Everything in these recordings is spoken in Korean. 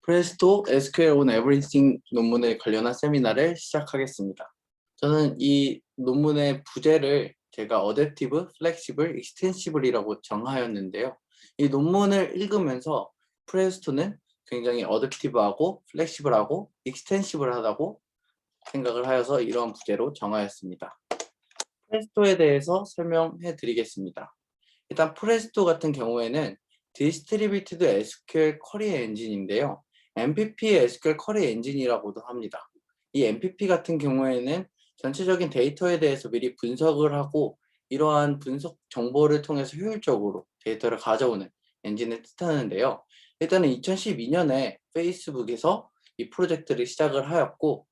프레스토 SQL on Everything 논문에 관련한 세미나를 시작하겠습니다. 저는 이 논문의 부제를 제가 어댑티브, 플렉시블, 익스텐시블이라고 정하였는데요. 이 논문을 읽으면서 프레스토는 굉장히 어댑티브하고 플렉시블하고 익스텐시블하다고 생각을 하여서 이러한 부제로 정하였습니다. 프레스토에 대해서 설명해 드리겠습니다. 일단 프레스토 같은 경우에는 디스트리뷰티드 SQL 쿼리 엔진인데요. MPP SQL 쿼리 엔진이라고도 합니다. 이 MPP 같은 경우에는 전체적인 데이터에 대해서 미리 분석을 하고 이러한 분석 정보를 통해서 효율적으로 데이터를 가져오는 엔진을 뜻하는데요. 일단은 2012년에 페이스북에서 이 프로젝트를 시작을 하였고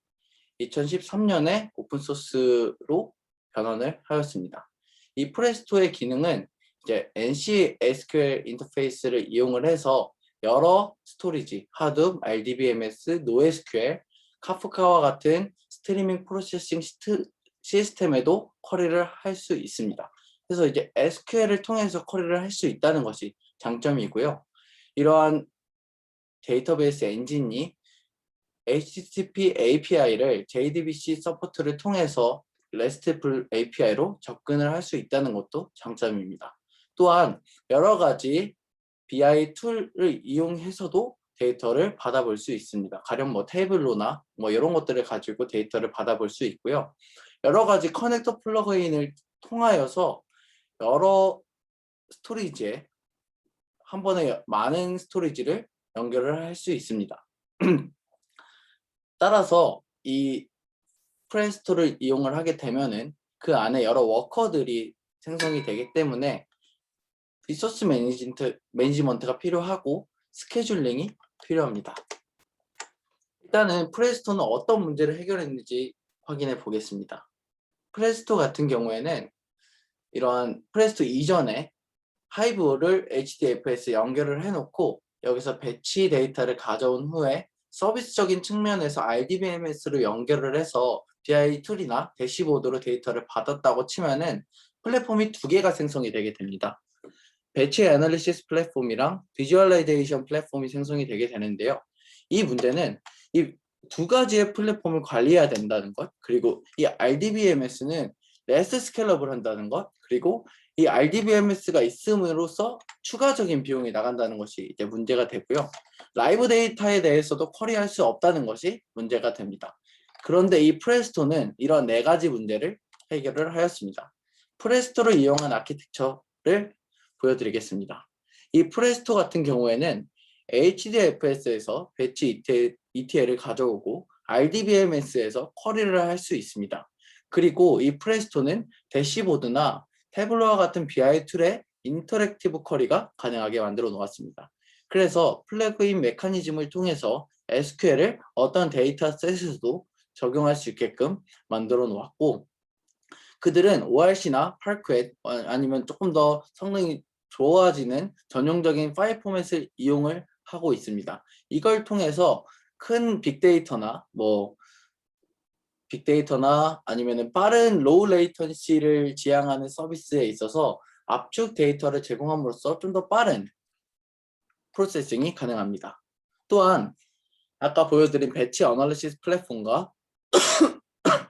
2013년에 오픈소스로 변환을 하였습니다. 이 프레스토의 기능은 이제 NC SQL 인터페이스를 이용을 해서 여러 스토리지, 하둡, RDBMS, NoSQL, 카프카와 같은 스트리밍 프로세싱 시스템에도 쿼리를 할 수 있습니다. 그래서 이제 SQL을 통해서 쿼리를 할 수 있다는 것이 장점이고요. 이러한 데이터베이스 엔진이 HTTP API를 JDBC 서포트를 통해서 RESTful API로 접근을 할 수 있다는 것도 장점입니다. 또한 여러 가지 BI 툴을 이용해서도 데이터를 받아볼 수 있습니다. 가령 뭐 테이블로나 뭐 이런 것들을 가지고 데이터를 받아볼 수 있고요. 여러 가지 커넥터 플러그인을 통하여서 여러 스토리지에 한 번에 많은 스토리지를 연결을 할 수 있습니다. 따라서 이 프레스토를 이용을 하게 되면은 그 안에 여러 워커들이 생성이 되기 때문에 리소스 매니지먼트가 필요하고 스케줄링이 필요합니다. 일단은 프레스토는 어떤 문제를 해결했는지 확인해 보겠습니다. 프레스토 같은 경우에는 이러한 프레스토 이전에 하이브를 HDFS에 연결을 해놓고 여기서 배치 데이터를 가져온 후에 서비스적인 측면에서 RDBMS로 연결을 해서 BI 툴이나 대시보드로 데이터를 받았다고 치면은 플랫폼이 두 개가 생성이 되게 됩니다. 배치 애널리시스 플랫폼이랑 비주얼라이제이션 플랫폼이 생성이 되게 되는데요. 이 문제는 이 두 가지의 플랫폼을 관리해야 된다는 것, 그리고 이 RDBMS는 레스 스케일업을 한다는 것, 그리고 이 RDBMS가 있음으로써 추가적인 비용이 나간다는 것이 이제 문제가 되고요. 라이브 데이터에 대해서도 쿼리할 수 없다는 것이 문제가 됩니다. 그런데 이 프레스토는 이런 네 가지 문제를 해결을 하였습니다. 프레스토를 이용한 아키텍처를 보여드리겠습니다. 이 프레스토 같은 경우에는 HDFS에서 배치 ETL을 가져오고 RDBMS에서 쿼리를 할 수 있습니다. 그리고 이 프레스토는 대시보드나 태블러와 같은 BI 툴의 인터랙티브 쿼리가 가능하게 만들어 놓았습니다. 그래서 플러그인 메커니즘을 통해서 SQL을 어떤 데이터셋에서도 적용할 수 있게끔 만들어 놓았고 그들은 ORC나 파크엣 아니면 조금 더 성능이 좋아지는 전용적인 파일 포맷을 이용을 하고 있습니다. 이걸 통해서 큰 빅데이터나 아니면 빠른 로우 레이턴시를 지향하는 서비스에 있어서 압축 데이터를 제공함으로써 좀 더 빠른 프로세싱이 가능합니다. 또한 아까 보여드린 배치 어널리시스 플랫폼과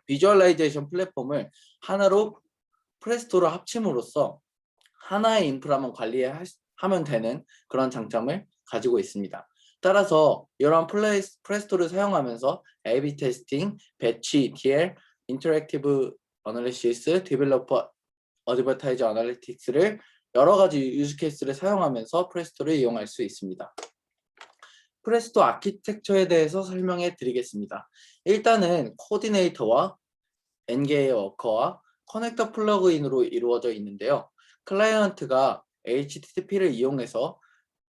비주얼라이제이션 플랫폼을 하나로 프레스토로 합침으로써 하나의 인프라만 관리하면 되는 그런 장점을 가지고 있습니다. 따라서 이러한 프레스토를 사용하면서 A/B 테스팅, 배치 ETL, 인터랙티브 어널리시스, 디벨로퍼 어드버타이저 어널리틱스를 여러 가지 유즈 케이스를 사용하면서 프레스토를 이용할 수 있습니다. 프레스토 아키텍처에 대해서 설명해 드리겠습니다. 일단은 코디네이터와 엔게이 워커와 커넥터 플러그인으로 이루어져 있는데요. 클라이언트가 HTTP를 이용해서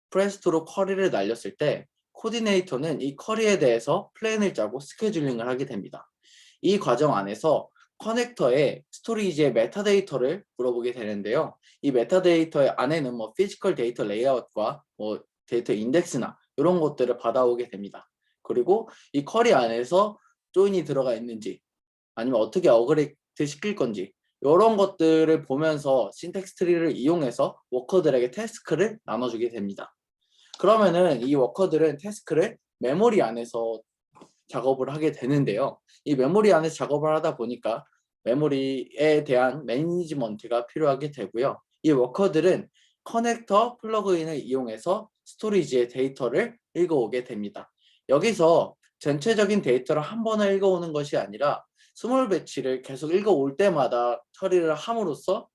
프레스토로 쿼리를 날렸을 때 코디네이터는 이 쿼리에 대해서 플랜을 짜고 스케줄링을 하게 됩니다. 이 과정 안에서 커넥터에 스토리지의 메타데이터를 물어보게 되는데요. 이 메타데이터 안에는 피지컬 데이터 레이아웃과 데이터 인덱스나 이런 것들을 받아오게 됩니다. 그리고 이 쿼리 안에서 조인이 들어가 있는지 아니면 어떻게 어그레이트 시킬 건지 이런 것들을 보면서 신텍스 트리를 이용해서 워커들에게 태스크를 나눠주게 됩니다. 그러면은 이 워커들은 태스크를 메모리 안에서 작업을 하게 되는데요. 이 메모리 안에서 작업을 하다 보니까 메모리에 대한 매니지먼트가 필요하게 되고요. 이 워커들은 커넥터 플러그인을 이용해서 스토리지의 데이터를 읽어오게 됩니다. 여기서 전체적인 데이터를 한 번에 읽어오는 것이 아니라 스몰 배치를 계속 읽어올 때마다 처리를 함으로써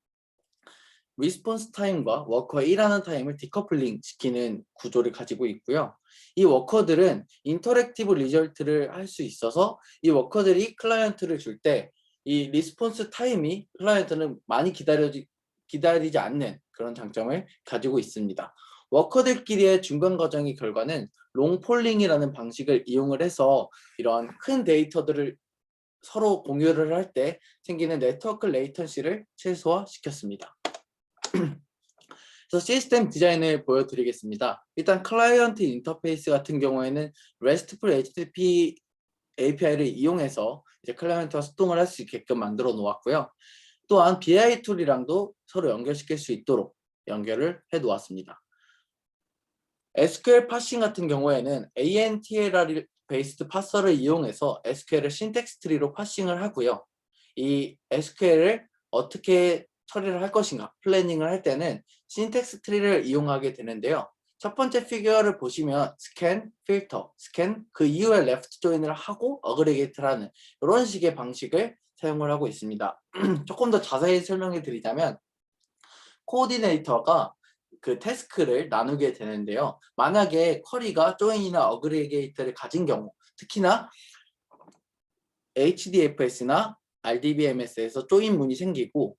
리스폰스 타임과 워커의 일하는 타임을 디커플링 시키는 구조를 가지고 있고요. 이 워커들은 인터랙티브 리절트를 할 수 있어서 이 워커들이 클라이언트를 줄 때 이 리스폰스 타임이 클라이언트는 많이 기다리지 않는 그런 장점을 가지고 있습니다. 워커들끼리의 중간 과정의 결과는 롱폴링이라는 방식을 이용을 해서 이런 큰 데이터들을 서로 공유를 할 때 생기는 네트워크 레이턴시를 최소화시켰습니다. 그래서 시스템 디자인을 보여드리겠습니다. 일단 클라이언트 인터페이스 같은 경우에는 RESTful HTTP API를 이용해서 이제 클라이언트와 소통을 할 수 있게끔 만들어 놓았고요. 또한 BI 툴이랑도 서로 연결시킬 수 있도록 연결을 해 놓았습니다. SQL 파싱 같은 경우에는 ANTLR 베이스드 파서를 이용해서 SQL을 신텍스 트리로 파싱을 하고요. 이 SQL을 어떻게 처리를 할 것인가 플래닝을 할 때는 신텍스 트리를 이용하게 되는데요. 첫 번째 피규어를 보시면 스캔, 필터, 스캔 그 이후에 레프트 조인을 하고 어그리게이트를 하는 이런 식의 방식을 사용을 하고 있습니다. 조금 더 자세히 설명해 드리자면 코디네이터가 그 태스크를 나누게 되는데요. 만약에 쿼리가 조인이나 어그리게이트를 가진 경우, 특히나 HDFS나 RDBMS에서 조인 문이 생기고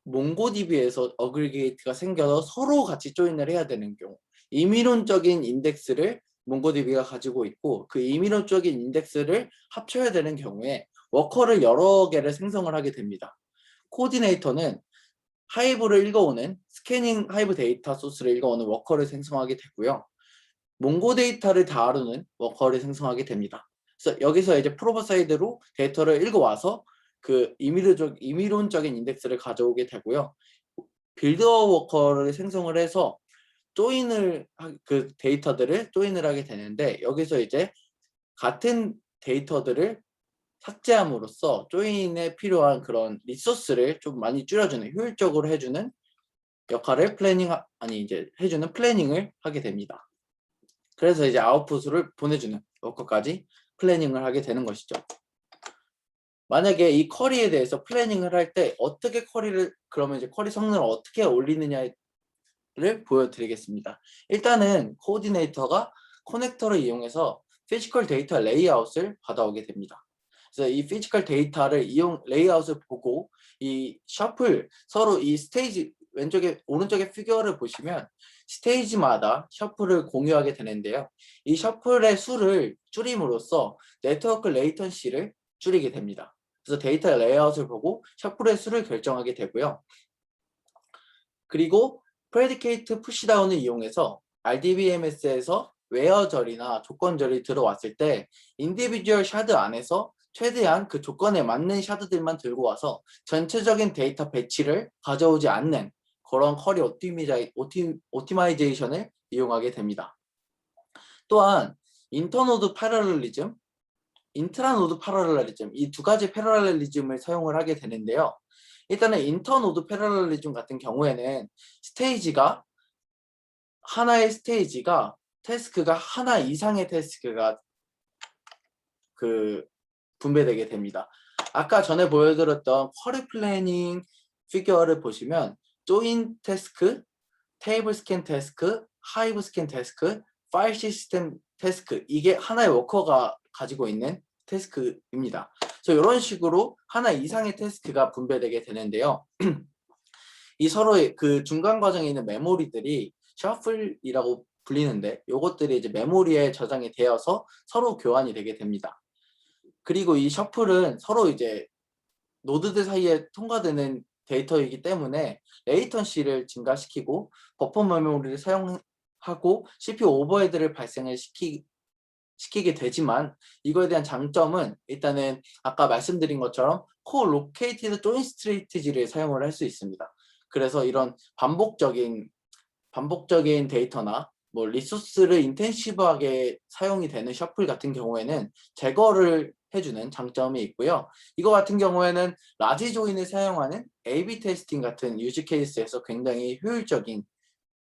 몽고DB에서 어그리게이트가 생겨서 서로 같이 조인을 해야 되는 경우, 임의론적인 인덱스를 몽고DB가 가지고 있고 그 임의론적인 인덱스를 합쳐야 되는 경우에 워커를 여러 개를 생성을 하게 됩니다. 코디네이터는 하이브를 읽어오는 스캐닝 하이브 데이터 소스를 읽어오는 워커를 생성하게 되고요. 몽고 데이터를 다루는 워커를 생성하게 됩니다. 그래서 여기서 이제 프로버 사이드로 데이터를 읽어와서 그 임의론적인 인덱스를 가져오게 되고요. 빌더 워커를 생성을 해서 그 데이터들을 조인을 하게 되는데 여기서 이제 같은 데이터들을 삭제함으로써 조인에 필요한 그런 리소스를 좀 많이 줄여주는 효율적으로 해주는 역할을 해주는 플래닝을 하게 됩니다. 그래서 이제 아웃풋을 보내주는 워커까지 플래닝을 하게 되는 것이죠. 만약에 이 쿼리에 대해서 플래닝을 할 때 어떻게 그러면 이제 쿼리 성능을 어떻게 올리느냐를 보여드리겠습니다. 일단은 코디네이터가 커넥터를 이용해서 피지컬 데이터 레이아웃을 받아오게 됩니다. 그래서 이 피지컬 데이터를 레이아웃을 보고 이 셔플 서로 이 스테이지 오른쪽에 피규어를 보시면 스테이지마다 셔플을 공유하게 되는데요. 이 셔플의 수를 줄임으로써 네트워크 레이턴시를 줄이게 됩니다. 그래서 데이터 레이아웃을 보고 셔플의 수를 결정하게 되고요. 그리고 프레디케이트 푸시다운을 이용해서 RDBMS에서 웨어절이나 조건절이 들어왔을 때 인디비주얼 샤드 안에서 최대한 그 조건에 맞는 샤드들만 들고 와서 전체적인 데이터 배치를 가져오지 않는 그런 쿼리 오티마이제이션을 이용하게 됩니다. 또한 인터노드 패러렐리즘, 인트라노드 패러렐리즘 이 두 가지 패러렐리즘을 사용을 하게 되는데요. 일단은 인터노드 패러렐리즘 같은 경우에는 하나의 스테이지가 태스크가 하나 이상의 태스크가 분배되게 됩니다. 아까 전에 보여드렸던 쿼리 플래닝 피규어를 보시면 조인 태스크, 테이블 스캔 태스크, 하이브 스캔 태스크, 파일 시스템 태스크 이게 하나의 워커가 가지고 있는 태스크입니다. 그래서 이런 식으로 하나 이상의 태스크가 분배되게 되는데요. 이 서로의 그 중간 과정에 있는 메모리들이 셔플이라고 불리는데 이것들이 이제 메모리에 저장이 되어서 서로 교환이 되게 됩니다. 그리고 이 셔플은 서로 이제 노드들 사이에 통과되는 데이터이기 때문에 레이턴시를 증가시키고 버퍼 메모리를 사용하고 CPU 오버헤드를 발생을 시키게 되지만 이거에 대한 장점은 일단은 아까 말씀드린 것처럼 코-로케이티드 조인 스트레이티지를 사용을 할 수 있습니다. 그래서 이런 반복적인 데이터나 뭐 리소스를 인텐시브하게 사용이 되는 셔플 같은 경우에는 제거를 해주는 장점이 있고요. 이거 같은 경우에는 라지 조인을 사용하는 A/B 테스팅 같은 유즈 케이스에서 굉장히 효율적인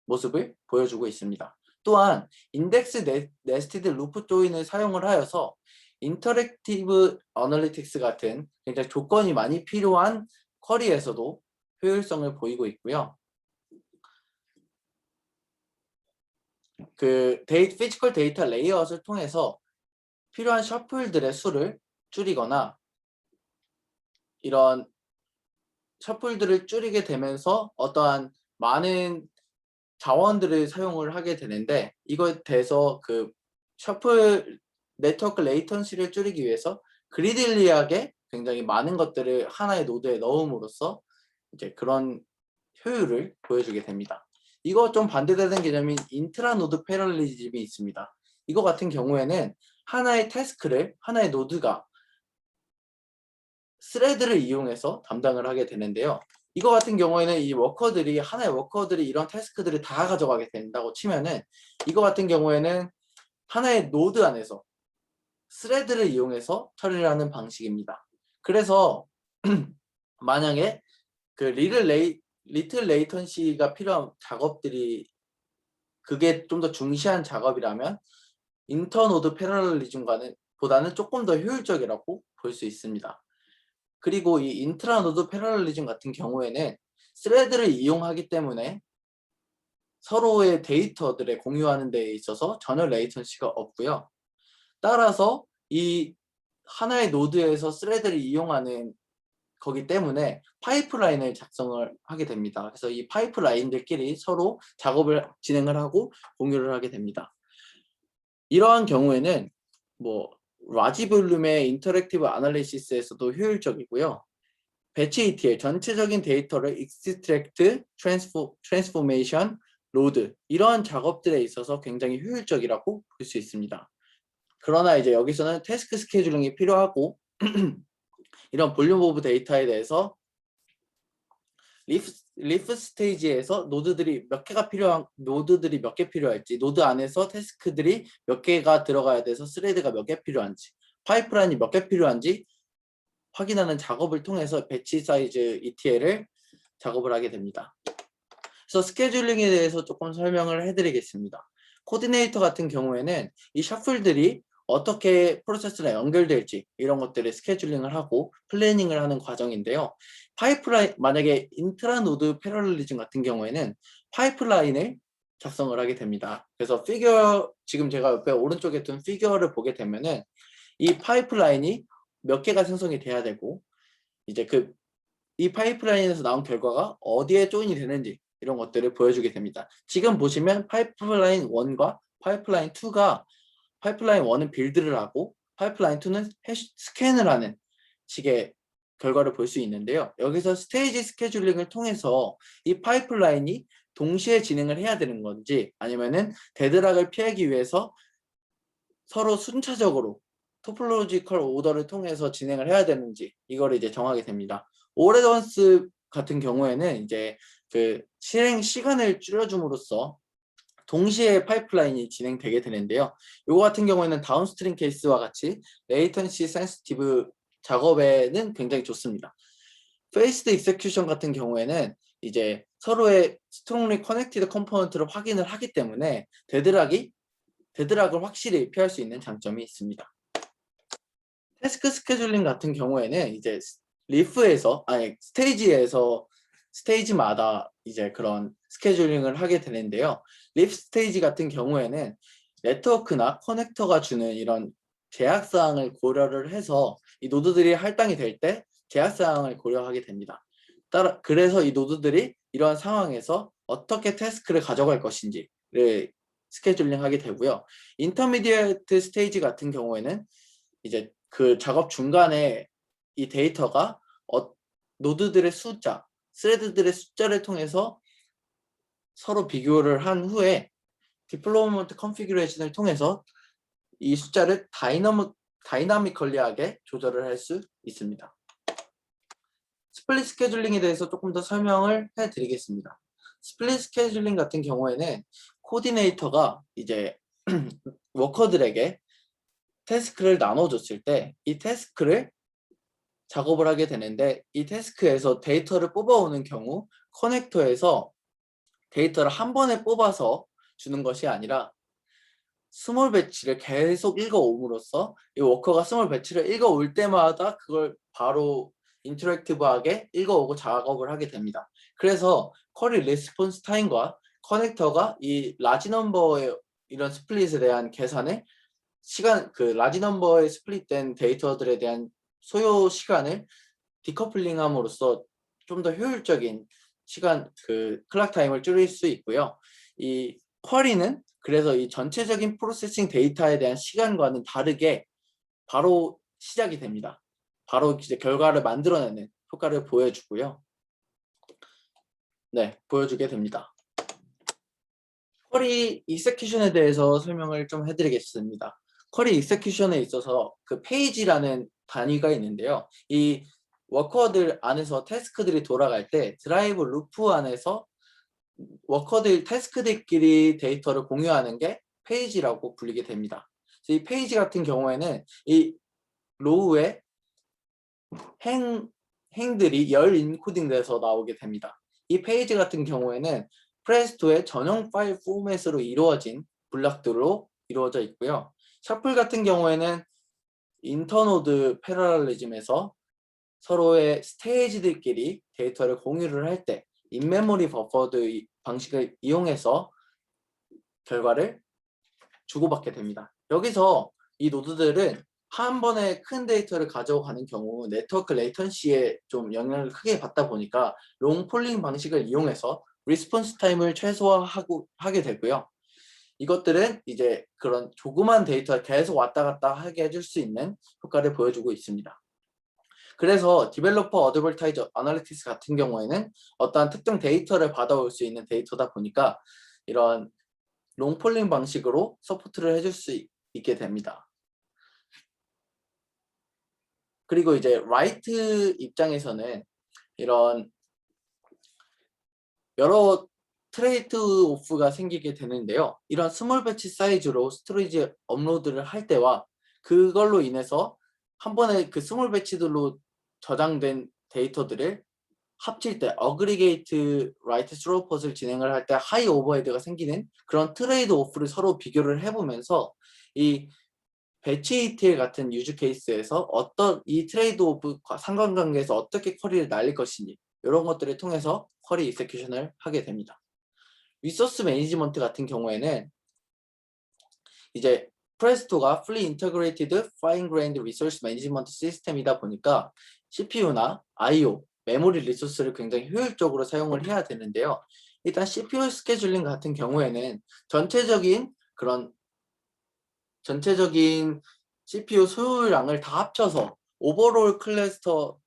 모습을 보여주고 있습니다. 또한 인덱스 네스티드 루프 조인을 사용을 하여서 인터랙티브 어널리틱스 같은 굉장히 조건이 많이 필요한 쿼리에서도 효율성을 보이고 있고요. 그 피지컬 데이터 레이아웃을 통해서 필요한 셔플들의 수를 줄이거나 이런 셔플들을 줄이게 되면서 어떠한 많은 자원들을 사용을 하게 되는데, 이거에 대해서 그 셔플 네트워크 레이턴시를 줄이기 위해서 그리들리하게 굉장히 많은 것들을 하나의 노드에 넣음으로써 이제 그런 효율을 보여주게 됩니다. 이거 좀 반대되는 개념인 인트라 노드 패럴리즘이 있습니다. 이거 같은 경우에는 하나의 태스크를 하나의 노드가 스레드를 이용해서 담당을 하게 되는데요. 이거 같은 경우에는 이 워커들이 하나의 워커들이 이런 태스크들을 다 가져가게 된다고 치면은, 이거 같은 경우에는 하나의 노드 안에서 스레드를 이용해서 처리를 하는 방식입니다. 그래서 만약에 그 리틀 레이턴시가 필요한 작업들이 그게 좀 더 중시한 작업이라면 인터노드 패러럴리즘과는 보다는 조금 더 효율적이라고 볼 수 있습니다. 그리고 이 인트라노드 패러럴리즘 같은 경우에는 스레드를 이용하기 때문에 서로의 데이터들을 공유하는 데 있어서 전혀 레이턴시가 없고요. 따라서 이 하나의 노드에서 스레드를 이용하는 거기 때문에 파이프라인을 작성을 하게 됩니다. 그래서 이 파이프라인들끼리 서로 작업을 진행을 하고 공유를 하게 됩니다. 이러한 경우에는 뭐 라지 볼륨의 인터랙티브 아날리시스에서도 효율적이고요. 배치 ETL, 전체적인 데이터를 익스트랙트, 트랜스포메이션, 로드, 이러한 작업들에 있어서 굉장히 효율적이라고 볼 수 있습니다. 그러나 이제 여기서는 태스크 스케줄링이 필요하고 이런 볼륨 오브 데이터에 대해서 리프 스테이지에서 노드들이 몇 개 필요할지, 노드 안에서 태스크들이 몇 개가 들어가야 돼서 스레드가 몇 개 필요한지, 파이프라인이 몇 개 필요한지 확인하는 작업을 통해서 배치 사이즈 ETL을 작업을 하게 됩니다. 그래서 스케줄링에 대해서 조금 설명을 해드리겠습니다. 코디네이터 같은 경우에는 이 셔플들이 어떻게 프로세스랑 연결될지 이런 것들을 스케줄링을 하고 플래닝을 하는 과정인데요. 파이프라인, 만약에 인트라 노드 패러럴리즘 같은 경우에는 파이프라인을 작성을 하게 됩니다. 그래서 지금 제가 옆에 오른쪽에 둔 피규어를 보게 되면은 이 파이프라인이 몇 개가 생성이 돼야 되고, 이제 이 파이프라인에서 나온 결과가 어디에 조인이 되는지 이런 것들을 보여주게 됩니다. 지금 보시면 파이프라인 1과 파이프라인 2가, 파이프라인 1은 빌드를 하고 파이프라인 2는 스캔을 하는 식의 결과를 볼 수 있는데요. 여기서 스테이지 스케줄링을 통해서 이 파이프라인이 동시에 진행을 해야 되는 건지, 아니면은 데드락을 피하기 위해서 서로 순차적으로 토폴로지컬 오더를 통해서 진행을 해야 되는지 이거를 이제 정하게 됩니다. 오레던스 같은 경우에는 이제 그 실행 시간을 줄여줌으로써 동시에 파이프라인이 진행되게 되는데요. 이거 같은 경우에는 다운스트림 케이스와 같이 레이턴시 센시티브 작업에는 굉장히 좋습니다. 페이스드 익세큐션 같은 경우에는 이제 서로의 스트롱리 커넥티드 컴포넌트를 확인을 하기 때문에 데드락을 확실히 피할 수 있는 장점이 있습니다. 태스크 스케줄링 같은 경우에는 이제 스테이지마다 이제 그런 스케줄링을 하게 되는데요. 리프 스테이지 같은 경우에는 네트워크나 커넥터가 주는 이런 제약사항을 고려를 해서 이 노드들이 할당이 될 때 제약사항을 고려하게 됩니다. 그래서 이 노드들이 이러한 상황에서 어떻게 태스크를 가져갈 것인지를 스케줄링 하게 되고요. 인터미디에이트 스테이지 같은 경우에는 이제 그 작업 중간에 이 데이터가 노드들의 숫자, 스레드들의 숫자를 통해서 서로 비교를 한 후에 디플로이먼트 컨피규레이션을 통해서 이 숫자를 다이나미컬리하게 조절을 할 수 있습니다. 스플릿 스케줄링에 대해서 조금 더 설명을 해드리겠습니다. 스플릿 스케줄링 같은 경우에는 코디네이터가 이제 워커들에게 태스크를 나눠줬을 때 이 태스크를 작업을 하게 되는데, 이 태스크에서 데이터를 뽑아오는 경우 커넥터에서 데이터를 한 번에 뽑아서 주는 것이 아니라 스몰 배치를 계속 읽어옴으로써 이 워커가 스몰 배치를 읽어올 때마다 그걸 바로 인터랙티브하게 읽어오고 작업을 하게 됩니다. 그래서 쿼리 리스폰스 타임과 커넥터가 이 라지 넘버의 이런 스플릿에 대한 계산을 라지 넘버의 스플릿된 데이터들에 대한 소요 시간을 디커플링함으로써 좀 더 효율적인 클락 타임을 줄일 수 있고요. 이 쿼리는 그래서 이 전체적인 프로세싱 데이터에 대한 시간과는 다르게 바로 시작이 됩니다. 바로 이제 결과를 만들어내는 효과를 보여주고요. 네, 보여주게 됩니다. 쿼리 익세큐션에 대해서 설명을 좀 해드리겠습니다. 쿼리 익세큐션에 있어서 그 페이지라는 단위가 있는데요. 이 워커들 안에서 태스크들이 돌아갈 때 드라이브 루프 안에서 태스크들끼리 데이터를 공유하는 게 페이지라고 불리게 됩니다. 이 페이지 같은 경우에는 이 로우에 행들이 열 인코딩돼서 나오게 됩니다. 이 페이지 같은 경우에는 프레스토의 전용 파일 포맷으로 이루어진 블록들로 이루어져 있고요. 셔플 같은 경우에는 인터노드 패러럴리즘에서 서로의 스테이지들끼리 데이터를 공유를 할 때 인메모리 버퍼드 방식을 이용해서 결과를 주고받게 됩니다. 여기서 이 노드들은 한 번에 큰 데이터를 가져가는 경우 네트워크 레이턴시에 좀 영향을 크게 받다 보니까 롱 폴링 방식을 이용해서 리스폰스 타임을 최소화하게 되고요. 이것들은 이제 그런 조그만 데이터를 계속 왔다 갔다 하게 해줄 수 있는 효과를 보여주고 있습니다. 그래서 디벨로퍼 어드버타이저 아날리티cs 같은 경우에는 어떠한 특정 데이터를 받아올 수 있는 데이터다 보니까 이런 롱폴링 방식으로 서포트를 해줄 수 있게 됩니다. 그리고 이제 라이트 입장에서는 이런 여러 트레이드 오프가 생기게 되는데요. 이런 스몰 배치 사이즈로 스토리지 업로드를 할 때와 그걸로 인해서 한 번에 그 스몰 배치들로 저장된 데이터들을 합칠 때 어그리게이트 라이트 스루퍼를 진행을 할 때 하이 오버헤드가 생기는 그런 트레이드 오프를 서로 비교를 해보면서 이 배치 ETL 같은 유즈 케이스에서 어떤 이 트레이드 오프 상관관계에서 어떻게 쿼리를 날릴 것인지 이런 것들을 통해서 쿼리 익세큐션을 하게 됩니다. 리소스 매니지먼트 같은 경우에는 이제 프레스토가 Fully Integrated Fine-Grained Resource Management System이다 보니까 CPU나 I/O, 메모리 리소스를 굉장히 효율적으로 사용을 해야 되는데요. 일단 CPU 스케줄링 같은 경우에는 전체적인 CPU 소요량을 다 합쳐서 오버롤 클러스터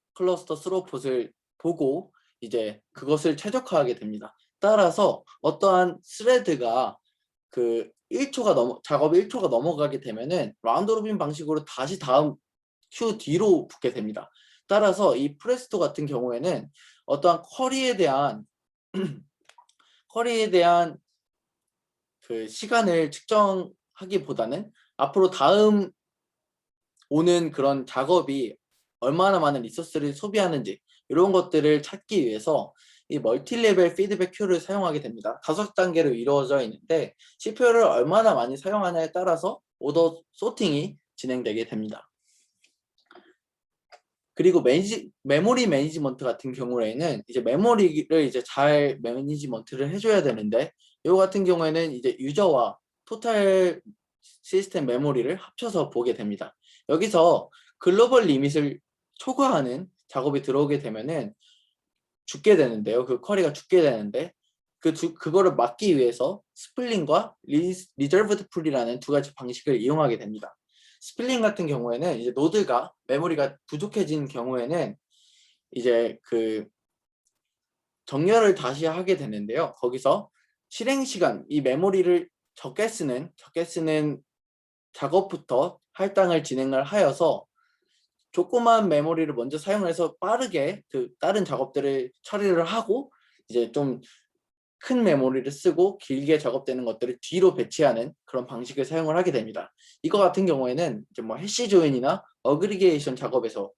스로폿을 보고 이제 그것을 최적화하게 됩니다. 따라서 어떠한 스레드가 작업 1초가 넘어가게 되면은 라운드 로빈 방식으로 다시 다음 q 뒤로 붙게 됩니다. 따라서 이 프레스토 같은 경우에는 어떠한 쿼리에 대한 그 시간을 측정하기보다는 앞으로 다음 오는 그런 작업이 얼마나 많은 리소스를 소비하는지 이런 것들을 찾기 위해서 이 멀티레벨 피드백 큐를 사용하게 됩니다. 5단계로 이루어져 있는데 CPU를 얼마나 많이 사용하냐에 따라서 오더 소팅이 진행되게 됩니다. 그리고 메모리 매니지먼트 같은 경우에는 이제 메모리를 이제 잘 매니지먼트를 해줘야 되는데 이거 같은 경우에는 이제 유저와 토탈 시스템 메모리를 합쳐서 보게 됩니다. 여기서 글로벌 리밋을 초과하는 작업이 들어오게 되면은 죽게 되는데요. 그 쿼리가 죽게 되는데 그거를 막기 위해서 스플링과 리저브드 풀이라는 두 가지 방식을 이용하게 됩니다. 스플링 같은 경우에는 이제 노드가 메모리가 부족해진 경우에는 이제 정렬을 다시 하게 되는데요. 거기서 실행 시간, 이 메모리를 적게 쓰는 작업부터 할당을 진행을 하여서 조그만 메모리를 먼저 사용해서 빠르게 다른 작업들을 처리를 하고 이제 좀 큰 메모리를 쓰고 길게 작업되는 것들을 뒤로 배치하는 그런 방식을 사용을 하게 됩니다. 이거 같은 경우에는 이제 뭐 해시 조인이나 어그리게이션 작업에서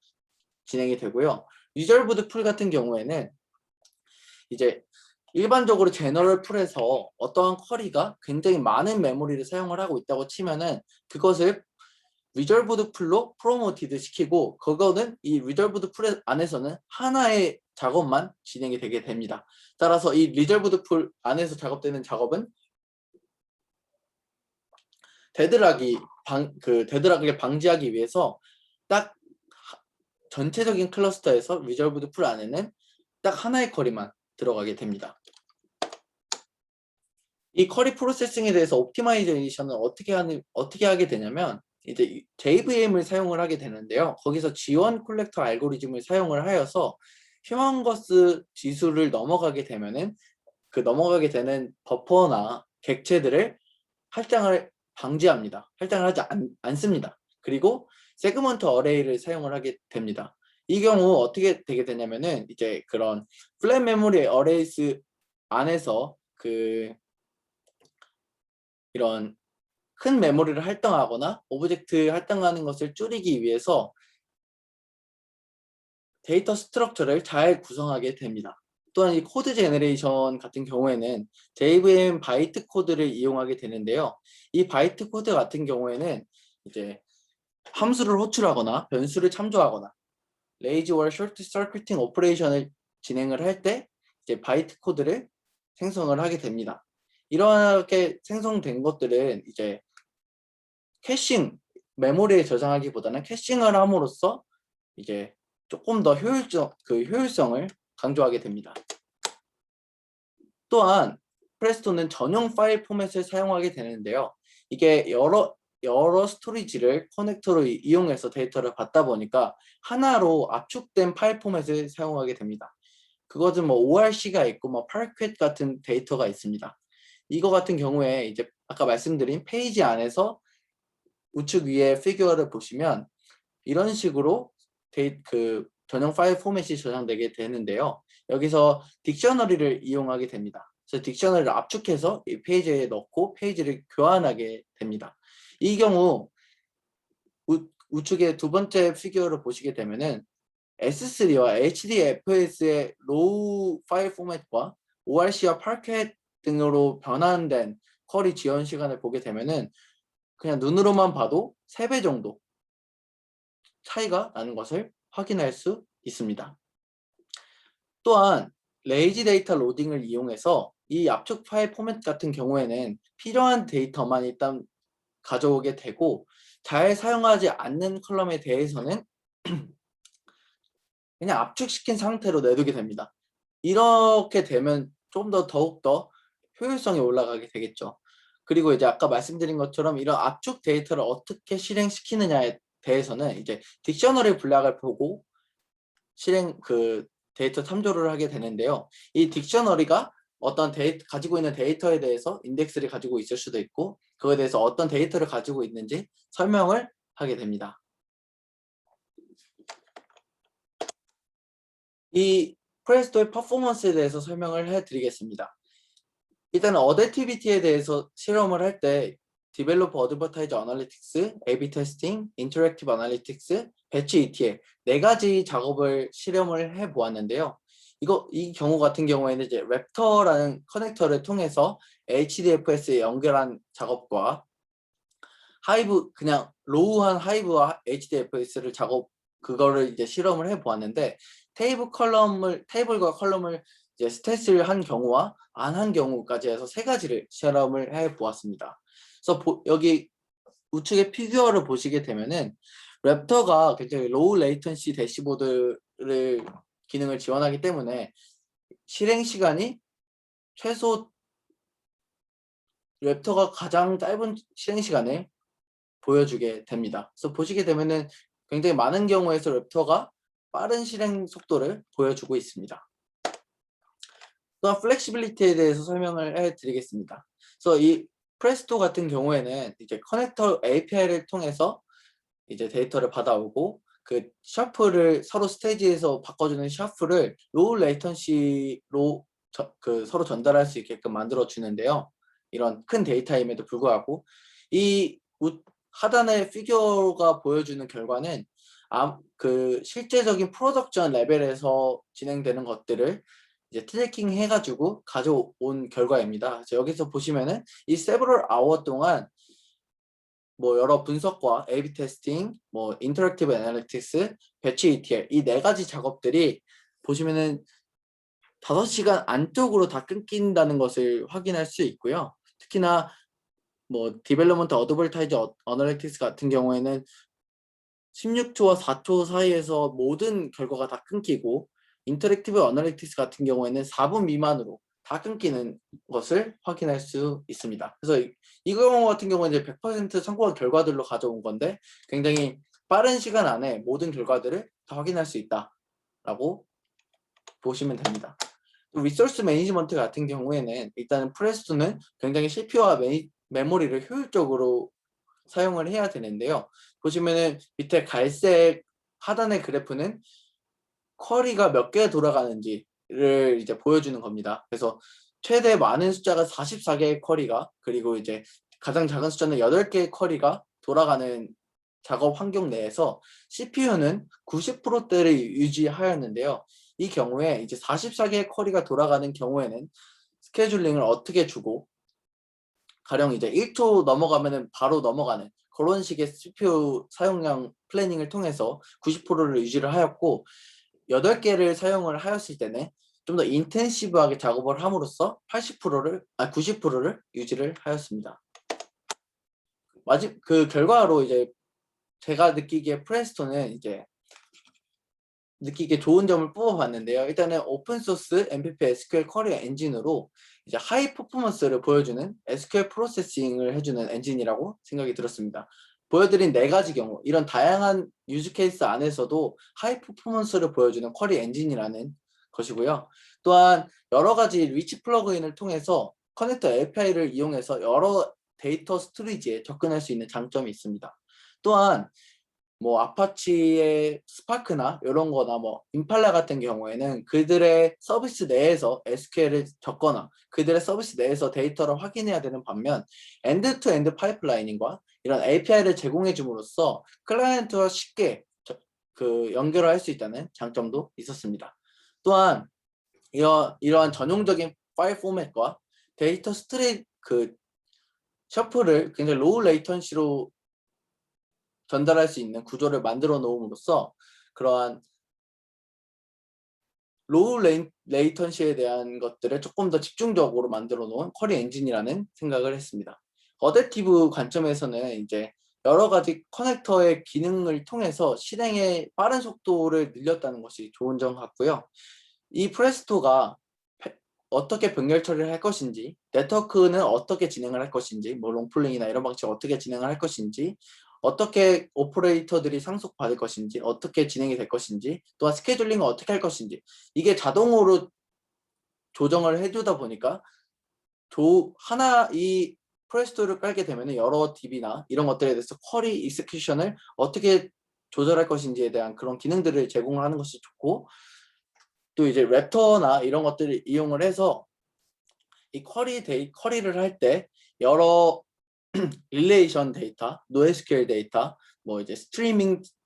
진행이 되고요. 리졸브드 풀 같은 경우에는 이제 일반적으로 제너럴 풀에서 어떠한 쿼리가 굉장히 많은 메모리를 사용을 하고 있다고 치면은 그것을 리졸브드 풀로 프로모티드 시키고, 그거는 이 리졸브드 풀 안에서는 하나의 작업만 진행이 되게 됩니다. 따라서 이 리졸브드 풀 안에서 작업되는 작업은 데드락을 방지하기 위해서 딱 전체적인 클러스터에서 리졸브드 풀 안에는 딱 하나의 쿼리만 들어가게 됩니다. 이 쿼리 프로세싱에 대해서 옵티마이제이션을 어떻게 하게 되냐면, 이제 JVM을 사용을 하게 되는데요. 거기서 지원 콜렉터 알고리즘을 사용을 하여서 휴먼거스 지수를 넘어가게 되면은 그 넘어가게 되는 버퍼나 객체들을 할당을 방지합니다. 할당을 하지 않습니다. 그리고 세그먼트 어레이를 사용을 하게 됩니다. 이 경우 어떻게 되게 되냐면은 이제 그런 플랫 메모리 어레이스 안에서 이런 큰 메모리를 할당하거나 오브젝트 할당하는 것을 줄이기 위해서 데이터 스트럭처를 잘 구성하게 됩니다. 또한 이 코드 제너레이션 같은 경우에는 JVM 바이트 코드를 이용하게 되는데요. 이 바이트 코드 같은 경우에는 이제 함수를 호출하거나 변수를 참조하거나 레이지 월 쇼트 서큐팅 오퍼레이션을 진행을 할 때 이제 바이트 코드를 생성을 하게 됩니다. 이렇게 생성된 것들은 이제 캐싱, 메모리에 저장하기보다는 캐싱을 함으로써 이제 조금 더 효율성을 강조하게 됩니다. 또한 프레스토는 전용 파일 포맷을 사용하게 되는데요. 이게 여러 스토리지를 커넥터로 이용해서 데이터를 받다 보니까 하나로 압축된 파일 포맷을 사용하게 됩니다. 그것은 뭐 ORC가 있고 뭐 파르큿 같은 데이터가 있습니다. 이거 같은 경우에 이제 아까 말씀드린 페이지 안에서 우측 위에 피규어를 보시면 이런 식으로 전용 파일 포맷이 저장되게 되는데요. 여기서 딕셔너리를 이용하게 됩니다. 그래서 딕셔너리를 압축해서 이 페이지에 넣고 페이지를 교환하게 됩니다. 이 경우 우측에 두 번째 피규어를 보시게 되면은 S3와 HDFS의 로우 파일 포맷과 ORC와 파르큿 등으로 변환된 쿼리 지원 시간을 보게 되면은 그냥 눈으로만 봐도 3배 정도 차이가 나는 것을 확인할 수 있습니다. 또한 레이지 데이터 로딩을 이용해서 이 압축 파일 포맷 같은 경우에는 필요한 데이터만 일단 가져오게 되고, 잘 사용하지 않는 컬럼에 대해서는 그냥 압축시킨 상태로 내두게 됩니다. 이렇게 되면 좀 더 더욱더 효율성이 올라가게 되겠죠. 그리고 이제 아까 말씀드린 것처럼 이런 압축 데이터를 어떻게 실행시키느냐에 대해서는 이제 딕셔너리 분략을 보고 데이터 참조를 하게 되는데요. 이 딕셔너리가 어떤 가지고 있는 데이터에 대해서 인덱스를 가지고 있을 수도 있고, 그거에 대해서 어떤 데이터를 가지고 있는지 설명을 하게 됩니다. 이 프레스토의 퍼포먼스에 대해서 설명을 해드리겠습니다. 일단 어댑티비티에 대해서 실험을 할 때 디벨로퍼 어드버타이저 어널리틱스, A/B 테스팅, 인터랙티브 어널리틱스, 배치 ETL 4가지 작업을 실험을 해 보았는데요. 이 경우 같은 경우에는 이제 랩터라는 커넥터를 통해서 HDFS에 연결한 작업과 그냥 로우한 하이브와 HDFS를 그거를 이제 실험을 해 보았는데, 테이블과 컬럼을 이제 스탯을 한 경우와 안 한 경우까지 해서 3가지를 실험을 해 보았습니다. 그래서 여기 우측에 피규어를 보시게 되면은 랩터가 굉장히 로우 레이턴시 대시보드를 기능을 지원하기 때문에 실행 시간이 최소 랩터가 가장 짧은 실행 시간을 보여주게 됩니다. 그래서 보시게 되면은 굉장히 많은 경우에서 랩터가 빠른 실행 속도를 보여주고 있습니다. 또한 플렉시빌리티에 대해서 설명을 해드리겠습니다. 그래서 이 프레스토 같은 경우에는 이제 커넥터 API를 통해서 이제 데이터를 받아오고 그 셔플을 서로 스테이지에서 바꿔주는 셔플을 로우 레이턴시로 서로 전달할 수 있게끔 만들어 주는데요. 이런 큰 데이터임에도 불구하고 이 하단의 피규어가 보여주는 결과는 실제적인 프로덕션 레벨에서 진행되는 것들을 이제 트래킹 해가지고 가져온 결과입니다. 그래서 여기서 보시면은 이 several hour 동안 뭐 여러 분석과 A/B 테스팅, 뭐 인터랙티브 애널리틱스, 배치 ETL 이 네 가지 작업들이 보시면은 5시간 안쪽으로 다 끊긴다는 것을 확인할 수 있고요. 특히나 뭐 디벨롭먼트 어드버타이즈 어널리틱스 같은 경우에는 16초와 4초 사이에서 모든 결과가 다 끊기고 인터랙티브 어널리틱스 같은 경우에는 4분 미만으로 다 끊기는 것을 확인할 수 있습니다. 그래서 이 경우 같은 경우는 이제 100% 성공한 결과들로 가져온 건데 굉장히 빠른 시간 안에 모든 결과들을 다 확인할 수 있다라고 보시면 됩니다. 리소스 매니지먼트 같은 경우에는 일단은 프레스토는 굉장히 CPU와 메모리를 효율적으로 사용을 해야 되는데요. 보시면은 밑에 갈색 하단의 그래프는 쿼리가 몇 개 돌아가는지를 이제 보여주는 겁니다. 그래서 최대 많은 숫자가 44개의 쿼리가, 그리고 이제 가장 작은 숫자는 8개의 쿼리가 돌아가는 작업 환경 내에서 CPU는 90%대를 유지하였는데요. 이 경우에 이제 44개의 쿼리가 돌아가는 경우에는 스케줄링을 어떻게 주고, 가령 이제 1초 넘어가면은 바로 넘어가는 그런 식의 CPU 사용량 플래닝을 통해서 90%를 유지를 하였고, 8개를 사용을 하였을 때는 좀 더 인텐시브하게 작업을 함으로써 90%를 유지를 하였습니다. 그 결과로 이제 제가 느끼기에 프레스토는 이제 느끼기에 좋은 점을 뽑아봤는데요. 일단은 오픈소스 MPP SQL 쿼리 엔진으로 이제 하이 퍼포먼스를 보여주는 SQL 프로세싱을 해주는 엔진이라고 생각이 들었습니다. 보여드린 4가지 경우, 이런 다양한 유즈 케이스 안에서도 하이 퍼포먼스를 보여주는 쿼리 엔진이라는 것이고요. 또한 여러 가지 리치 플러그인을 통해서 커넥터 API를 이용해서 여러 데이터 스토리지에 접근할 수 있는 장점이 있습니다. 또한 뭐 아파치의 스파크나 이런 거나 뭐 임팔라 같은 경우에는 그들의 서비스 내에서 SQL을 적거나 그들의 서비스 내에서 데이터를 확인해야 되는 반면 엔드 투 엔드 파이프라이닝과 이런 API를 제공해 줌으로써 클라이언트와 쉽게 연결을 할 수 있다는 장점도 있었습니다. 또한 이러한 전용적인 파일 포맷과 데이터 셔플을 굉장히 로우 레이턴시로 전달할 수 있는 구조를 만들어 놓음으로써 그러한 로우 레이턴시에 대한 것들을 조금 더 집중적으로 만들어 놓은 쿼리 엔진이라는 생각을 했습니다. 어댑티브 관점에서는 이제 여러 가지 커넥터의 기능을 통해서 실행의 빠른 속도를 늘렸다는 것이 좋은 점 같고요. 이 프레스토가 어떻게 병렬 처리를 할 것인지, 네트워크는 어떻게 진행을 할 것인지, 뭐 롱플링이나 이런 방식 어떻게 진행을 할 것인지, 어떻게 오퍼레이터들이 상속받을 것인지, 어떻게 진행이 될 것인지, 또한 스케줄링을 어떻게 할 것인지, 이게 자동으로 조정을 해주다 보니까 이 프레스토를 깔게 되면 여러 DB나 이런 것들에 대해서 쿼리 익스큐션을 어떻게 조절할 것인지에 대한 그런 기능들을 제공을 하는 것이 좋고, 또 이제 랩터나 이런 것들을 이용을 해서 이 쿼리를 할 때 여러 릴레이션 데이터, NoSQL 데이터, 뭐 이제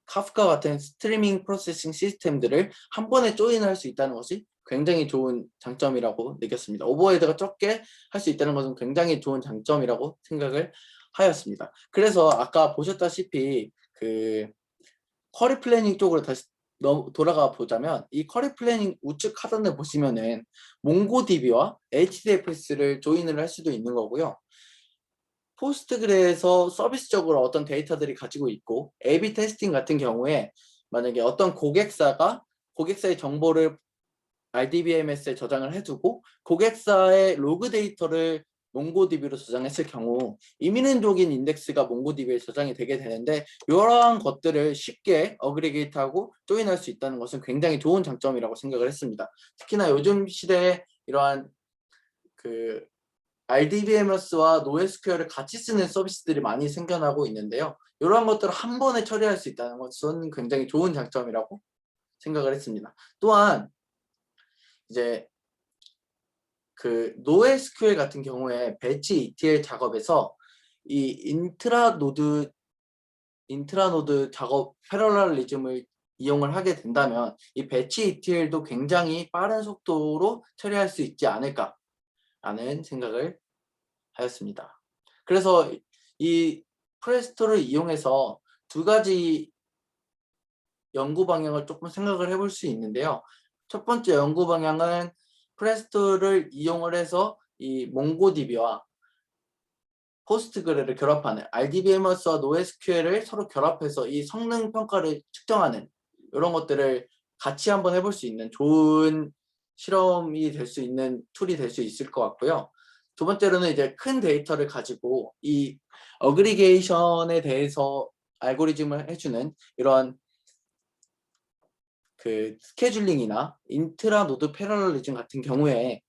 카프카 같은 스트리밍 프로세싱 시스템들을 한 번에 조인할 수 있다는 것이 굉장히 좋은 장점이라고 느꼈습니다. 오버헤드가 적게 할 수 있다는 것은 굉장히 좋은 장점이라고 생각을 하였습니다. 그래서 아까 보셨다시피 그 쿼리 플래닝 쪽으로 다시 돌아가 보자면, 이 쿼리 플래닝 우측 하단에 보시면은 몽고DB와 HDFS를 조인을 할 수도 있는 거고요. 포스트그레에서 서비스적으로 어떤 데이터들이 가지고 있고, A/B 테스팅 같은 경우에 만약에 어떤 고객사의 정보를 RDBMS에 저장을 해두고 고객사의 로그 데이터를 몽고DB로 저장했을 경우 이민족인 인덱스가 몽고DB에 저장이 되게 되는데, 이러한 것들을 쉽게 어그리게이트하고 조인할 수 있다는 것은 굉장히 좋은 장점이라고 생각을 했습니다. 특히나 요즘 시대에 이러한 그 RDBMS와 NoSQL을 같이 쓰는 서비스들이 많이 생겨나고 있는데요. 이러한 것들을 한 번에 처리할 수 있다는 것은 굉장히 좋은 장점이라고 생각을 했습니다. 또한 이제 그 NoSQL 같은 경우에 배치 ETL 작업에서 이 인트라노드 작업 패러럴리즘을 이용을 하게 된다면 이 배치 ETL도 굉장히 빠른 속도로 처리할 수 있지 않을까라는 생각을 하였습니다. 그래서 이 프레스토를 이용해서 두 가지 연구 방향을 조금 생각을 해볼 수 있는데요. 첫 번째 연구 방향은 프레스토를 이용을 해서 이 몽고DB와 포스트그레를 결합하는 RDBMS와 NoSQL을 서로 결합해서 이 성능 평가를 측정하는 이런 것들을 같이 한번 해볼 수 있는 좋은 실험이 될 수 있는 툴이 될 수 있을 것 같고요. 두 번째로는 이제 큰 데이터를 가지고 이 어그리게이션에 대해서 알고리즘을 해주는 이런 그 스케줄링이나 인트라 노드 패러럴리즘 같은 경우에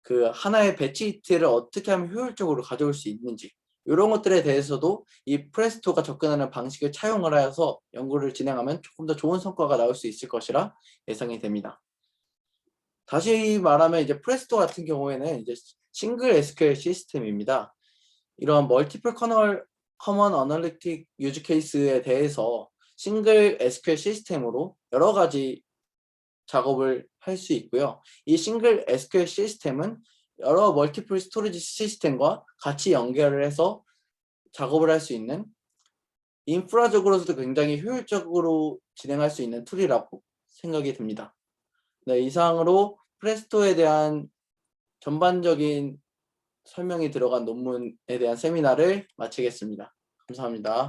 그 하나의 배치 이틀을 어떻게 하면 효율적으로 가져올 수 있는지 이런 것들에 대해서도 이 프레스토가 접근하는 방식을 차용을 하여서 연구를 진행하면 조금 더 좋은 성과가 나올 수 있을 것이라 예상이 됩니다. 다시 말하면 이제 프레스토 같은 경우에는 이제 싱글 SQL 시스템입니다. 이런 멀티플 커먼 어널리틱 유즈 케이스에 대해서 싱글 SQL 시스템으로 여러 가지 작업을 할 수 있고요. 이 싱글 SQL 시스템은 여러 멀티플 스토리지 시스템과 같이 연결을 해서 작업을 할 수 있는 인프라적으로서도 굉장히 효율적으로 진행할 수 있는 툴이라고 생각이 듭니다. 네, 이상으로 프레스토에 대한 전반적인 설명이 들어간 논문에 대한 세미나를 마치겠습니다. 감사합니다.